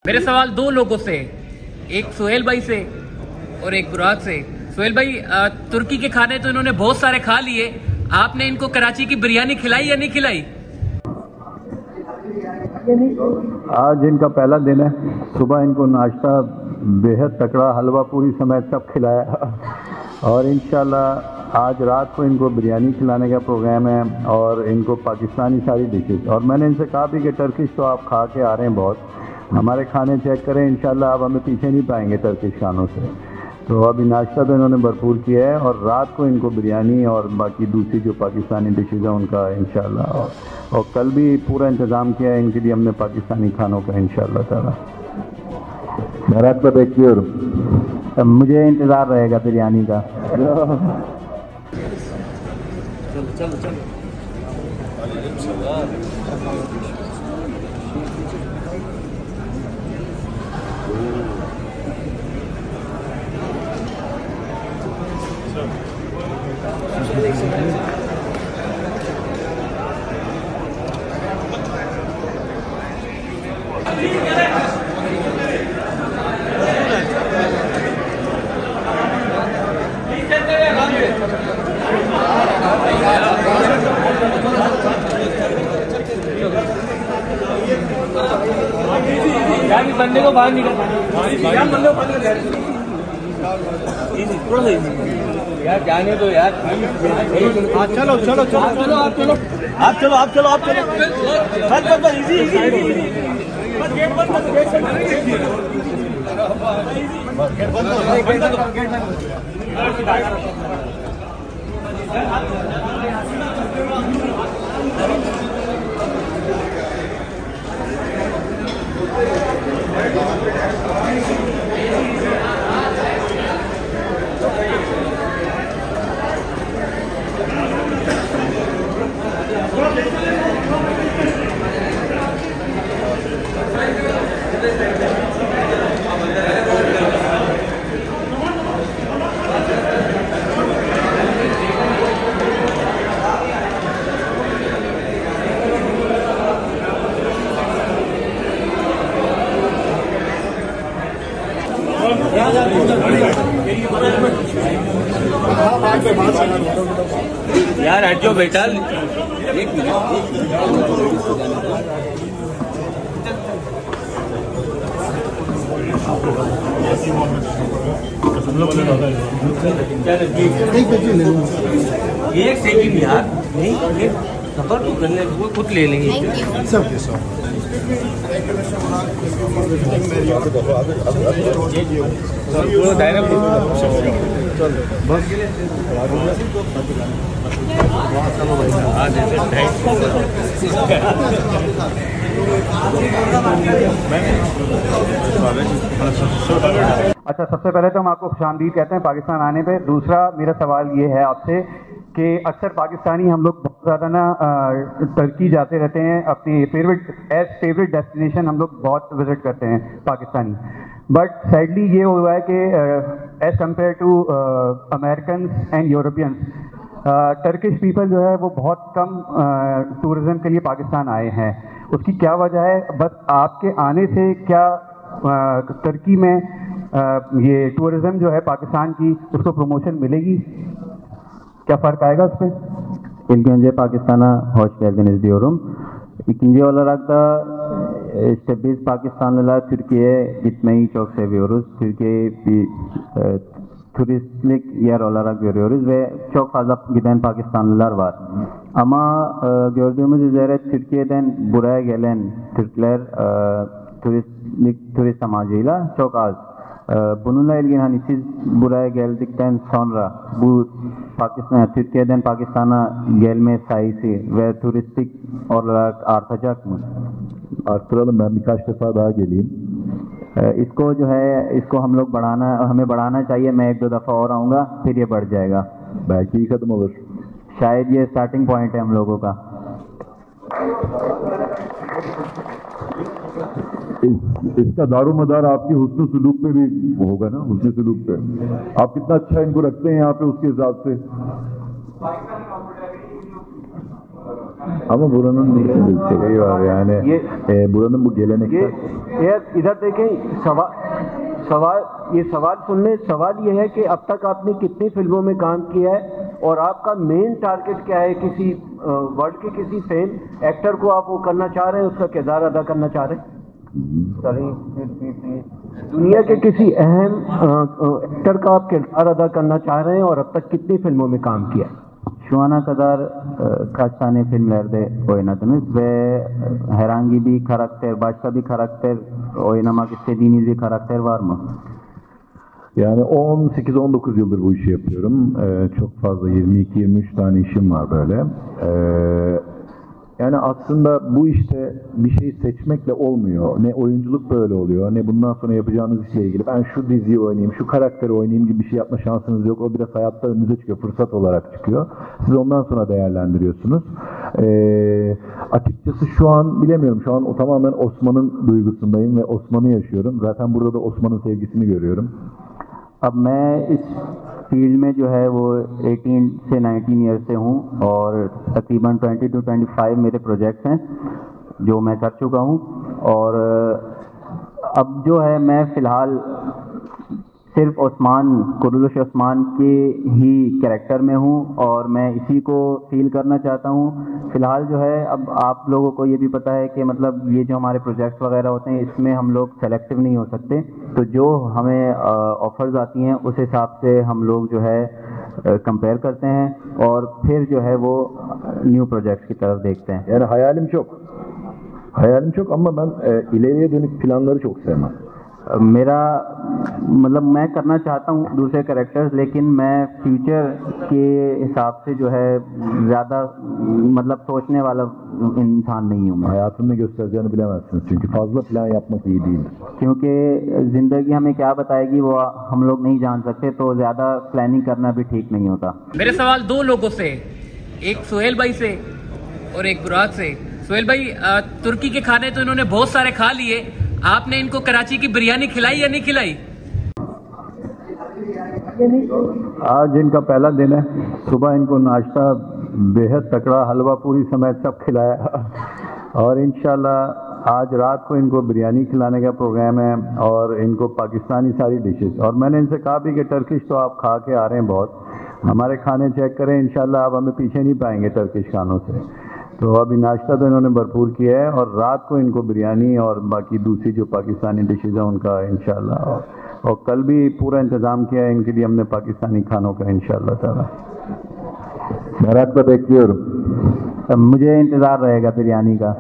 मेरे सवाल दो लोगों से, एक सुहेल भाई से और एक बुराक से। सुहेल भाई, तुर्की के खाने तो इन्होंने बहुत सारे खा लिए, आपने इनको कराची की बिरयानी खिलाई या नहीं खिलाई? आज इनका पहला दिन है। सुबह इनको नाश्ता बेहद तकड़ा, हलवा पूरी समेत सब खिलाया और इंशाल्लाह आज रात को इनको बिरयानी खिलाने का प्रोग्राम है और इनको पाकिस्तानी सारी डिशेज। और मैंने इनसे कहा भी कि टर्किश तो आप खा के आ रहे हैं बहुत, हमारे खाने चेक करें, इंशाल्लाह आप हमें पीछे नहीं पाएंगे टर्किश खानों से। तो अभी नाश्ता तो इन्होंने भरपूर किया है और रात को इनको बिरयानी और बाकी दूसरी जो पाकिस्तानी डिशेज हैं उनका इंशाल्लाह। और कल भी पूरा इंतज़ाम किया है इनके लिए हमने पाकिस्तानी खानों का इंशाल्लाह ताला। भारत पर देखिए और मुझे इंतज़ार रहेगा बिरयानी का। चलो चलो यार, बंदे को बाहर निकल यार, जाने दो यार। चलो चलो चलो आप चलो आप चलो आप चलो आप चलो आप चलो बस बस इजी इजी इजी बस गेट बंद कर गेट यार हट जाओ बेटा, एक मिनट। एक सेकंड यार, नहीं सफर तो करने वो खुद ले लेंगे सब के सब। अच्छा, सबसे पहले तो हम आपको खुशामदीद कहते हैं पाकिस्तान आने पे। दूसरा मेरा सवाल ये है आपसे कि अक्सर पाकिस्तानी हम लोग बहुत ज़्यादा ना टर्की जाते रहते हैं, अपनी फेवरेट डेस्टिनेशन हम लोग बहुत विजिट करते हैं पाकिस्तानी। बट सैडली ये हुआ है कि as compare to American and Europeans, Turkish people जो है वो बहुत कम टूरिज़्म के लिए पाकिस्तान आए हैं। उसकी क्या वजह है? बस आपके आने से क्या टर्की में ये टूरिज़्म जो है पाकिस्तान की, उसको प्रमोशन मिलेगी? क्या फ़र्क आएगा उस पर? İlk önce Pakistan'a hoş geldiniz diyorum. İkinci olarak da işte biz Pakistanlılar Türkiye'ye gitmeyi çok seviyoruz. Türkiye'yi bir turistlik yer olarak görüyoruz ve çok fazla giden Pakistanlılar var. Ama gördüğümüz üzere Türkiye'den buraya gelen Türkler turist amacıyla çok az. Bununla ilgili hani siz buraya geldikten sonra bu Türkiye'den Pakistan'a gelme sayısı ve turistik olarak artacak mı? Arttıralım, ben birkaç defa daha geleyim. इसको जो है इसको हमें बढ़ाना चाहिए। मैं एक दो दफ़ा और आऊँगा, फिर ये बढ़ जाएगा। belki iyi adım olur. शायद ये स्टार्टिंग पॉइंट है हम लोगों का। इसका दारोमदार आपकी हुस्न सलूक पे भी होगा ना, हुस्न सलूक पे आप कितना अच्छा इनको रखते हैं यहाँ पे, उसके हिसाब से Ama buranın şeyi var yani buranın bu geleneksel इधर देखें सवाल ये है कि अब तक आपने कितनी फिल्मों में काम किया है और आपका मेन टारगेट क्या है? किसी वर्ल्ड के किसी फेम एक्टर को आप वो करना चाह रहे हैं, उसका किरदार अदा करना चाह रहे हैं? दुनिया के किसी अहम एक्टर का आप किरदार अदा करना चाह रहे हैं और अब तक कितनी फिल्मों में काम किया है? Şu ana kadar kaç tane filmlerde oynadınız ve herhangi bir karakter, başka bir karakter oynamak istediğiniz bir karakter var mı? Yani 18-19 yıldır bu işi yapıyorum. Çok fazla 22-23 tane işim var böyle. Yani aslında bu işte bir şeyi seçmekle olmuyor. Ne oyunculuk böyle oluyor, ne bundan sonra yapacağınız işle ilgili. Ben şu diziyi oynayayım, şu karakteri oynayayım gibi bir şey yapma şansınız yok. O biraz hayatta önünüze çıkıyor, fırsat olarak çıkıyor. Siz ondan sonra değerlendiriyorsunuz. Açıkçası şu an bilemiyorum. Şu an o tamamen Osman'ın duygusundayım ve Osman'ı yaşıyorum. Zaten burada da Osman'ın sevgisini görüyorum. अब मैं इस field में जो है वो 18 से 19 year से हूँ और तकरीबन 20 to 25 मेरे प्रोजेक्ट्स हैं जो मैं कर चुका हूँ और अब जो है मैं फ़िलहाल सिर्फ कुरुलुश उस्मान के ही कैरेक्टर में हूँ और मैं इसी को फील करना चाहता हूँ। फ़िलहाल जो है अब आप लोगों को ये भी पता है कि मतलब ये जो हमारे प्रोजेक्ट्स वगैरह होते हैं इसमें हम लोग सेलेक्टिव नहीं हो सकते, तो जो हमें ऑफ़र्स आती हैं उस हिसाब से हम लोग जो है कंपेयर करते हैं और फिर जो है वो न्यू प्रोजेक्ट्स की तरफ देखते हैं. Yani hayalim çok ama ben ileriye dönük planları çok sevmem. मेरा मतलब मैं करना चाहता हूँ दूसरे कैरेक्टर्स, लेकिन मैं फ्यूचर के हिसाब से जो है ज़्यादा मतलब सोचने वाला इंसान नहीं हूँ मैं. Hayatın ne göstereceğini bilemezsiniz çünkü fazla plan yapmak iyi değildir. क्योंकि ज़िंदगी हमें क्या बताएगी वो हम लोग नहीं जान सकते, तो ज़्यादा प्लानिंग करना भी ठीक नहीं होता. मेरे सवाल दो लोगों से, एक सुहेल भाई से और एक बुराक से. सुहेल भाई, तुर्की के खाने तो इन्होंने बहुत सारे खा लिए, आपने इनको कराची की बिरयानी खिलाई या नहीं खिलाई? आज इनका पहला दिन है. सुबह इनको नाश्ता बेहद तकड़ा हलवा पूरी समेत सब खिलाया और इंशाल्लाह आज रात को इनको बिरयानी खिलाने का प्रोग्राम है और इनको पाकिस्तानी सारी डिशेस. और मैंने इनसे कहा भी कि टर्किश तो आप खा के आ रहे हैं बहुत, हमारे खाने चेक करें, इंशाल्लाह आप हमें पीछे नहीं पाएंगे टर्किश खानों से. तो अभी नाश्ता तो इन्होंने भरपूर किया है और रात को इनको बिरयानी और बाकी दूसरी जो पाकिस्तानी डिशेज हैं उनका इंशाल्लाह. और कल भी पूरा इंतज़ाम किया है इनके लिए हमने पाकिस्तानी खानों का इंशाल्लाह ताला. मेरा देखिए मुझे इंतज़ार रहेगा बिरयानी का.